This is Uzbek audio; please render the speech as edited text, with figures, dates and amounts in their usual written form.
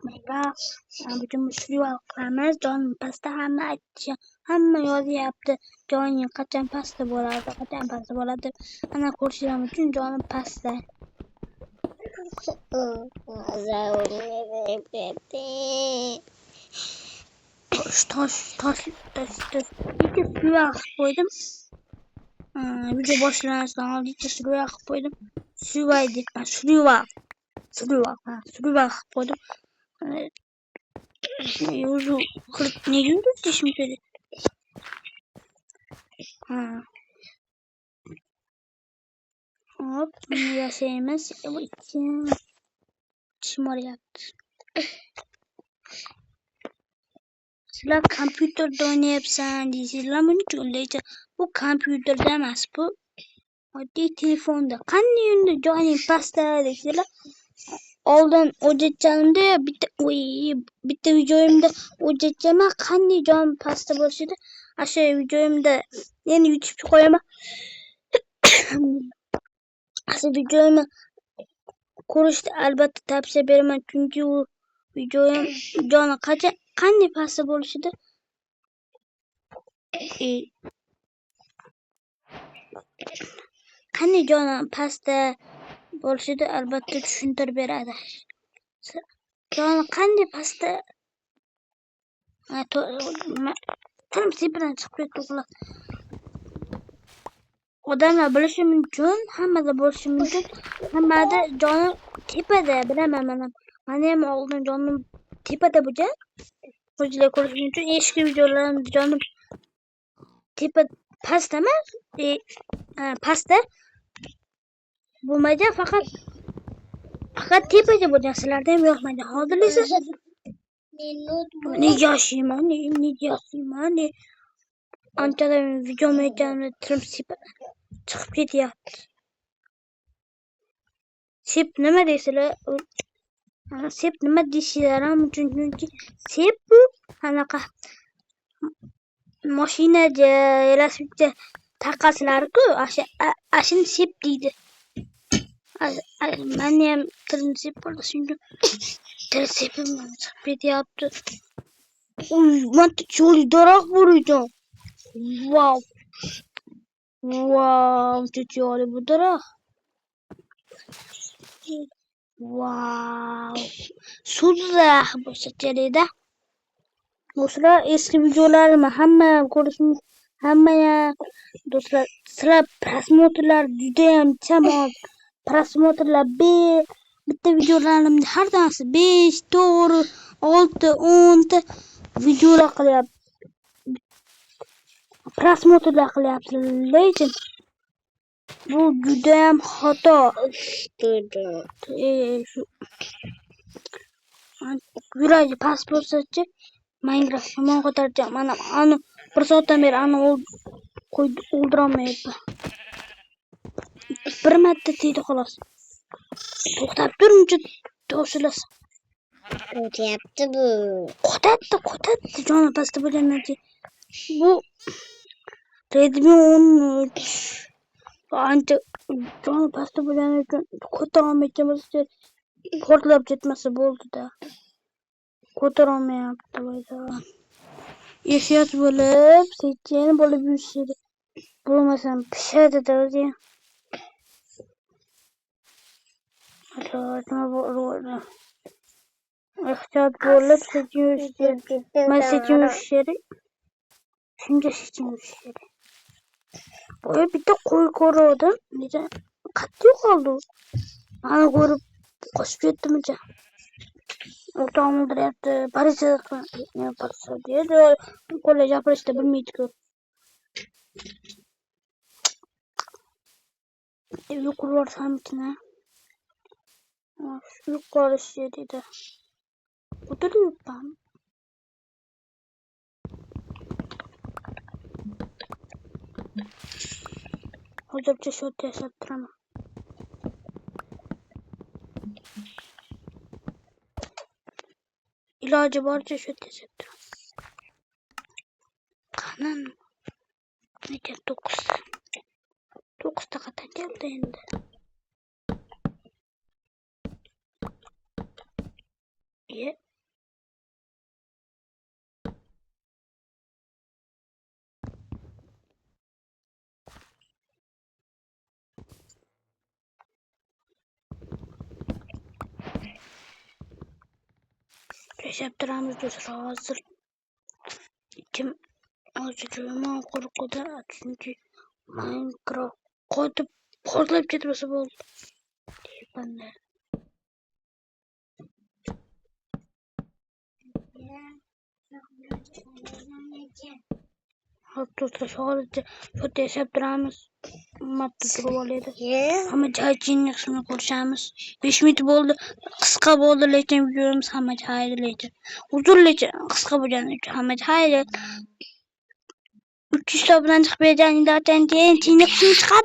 Mega bütün müşteri varlarımız John pasta hamma aytishga hamma yozyapti. Joning qachon pasta bo'ladi, qachon pasta bo'ladi. Ana ko'rishim uchun jonim pasta. Tosh bitta suya qilib qo'ydim. Video boshlanishdan oldin bitta suya qilib qo'ydim. Suya qilib qo'ydim. Yuzu ne yürüdü şimdi? Hop, yaşayımız bu için şımar yaptı. Sizler kompüterde oynayapsan deysizlar, buni cho'llaycha. Bu kompüterde emas, bu oddiy telefonda. Qanday endi joying pasta deysizlar. Oldin o'jatganimda bitta videoyimda o'jatgama qanday joyim pasta bo'lishida o'sha videoyimda yana YouTube'ga qo'yaman. O'sha videoyimni ko'rishni albatta tavsiya beraman, chunki u videoyim joni qanday pasta bo'lishida qanday joni pasta bo'lishida albatta tushuntirib beradi. Joni qanday pasta tilim sepidan chiqib ketdi. Odamlar bilishi mumkin, hammada bo'lishi mumkin. Hammada joni tepada, bilaman men. Meni ham oldin jonim tepada bo'lgan. O'zinglar ko'rish mumkin. Eski videolarimda jonim tepa pasta emas, pasta bo'lmagan, faqat tepaga bo'lgan. Sizlarda ham yo'qmagan. Hozir esa ne yashayman. Anchadan video mekanimda tilim sepidan chiqib ketyapti. Sep nima deysizlar? Sep nima deysizlar? Chunki sep bu qanaqa mashinaga, velosipedga taqasizlar-ku, ashini sep deydi. Meni ham tilim sep bo'ldi, shunga til sepimdan chiqib ketyapti. Mana cho'li daraxt bor ekan. Wow, cho'li bu daraxt. Wow. Sudlah bo'lsa kerak-da. Do'stlar, eski videolarimni hamma ko'rishim, hamma do'stlar, sizlar prosmotrlar juda ham kamol. Prosmotrlar bitta videolarimni har danasi 5, 4, 6, 10 ta videolar qilyapti. Prosmotrlar qilyapsiz, lekin bu juda ham xato. Yuragi past bo'lsa-chi, Minecraft yomon ko'tarjam. Mana ani bir soatdan beri ani o'ldirolmayapman. Bir marta tegdi xolos. To'xtab tur, uncha to'silasan. Qo'tyapti bu. Qo'tadi. Joni pasta bo'lgandan keyin. Bu Redmi 13 ancha joni pasta bo'lgani uchun ko'tarolmayapti. Portlab ketmasa bo'ldi-da. Ko'tarolmayapti bo'yda. Ehtiyot bo'lib, sekin bo'lib yurishadi. Bo'lmasam pishadi-da o'zi. Ehtiyot bo'lib, sekin yurishadi. Men sekin yurishadi. Shunga sekin yurishadi. Boya bitta qo'y ko'rdim. Nega qattiq qoldi? Ana ko'rib qochib ketdimcha. O'rtog'im o'ldiryapti. Politsiya deydi. Qo'lga gapirishni bilmaydi-ku. Yuqori borsamkina. Yuqori yerda. O'tiryapman. Hozircha shot yasab turaman. Iloji boricha shot yasab turaman. Qanan nega 9 ta qatan keldi endi. İyi. Receptörümüz de hazır. Kim acıcığıma korkuda çünkü Minecraft kodu portlayıp gitmesi oldu. Ben de. Hatta sadece şu receptörümüz madde durvalıydı. Ama cahilin yakışını konuşamız. 5 minut oldu. Kıska oldu leçen videomuz ama cahil leçen. Uzun leçen kıska bulacağım. Ama cahil. 300 abone çıkmayacağını zaten diyen yakışını çıkar.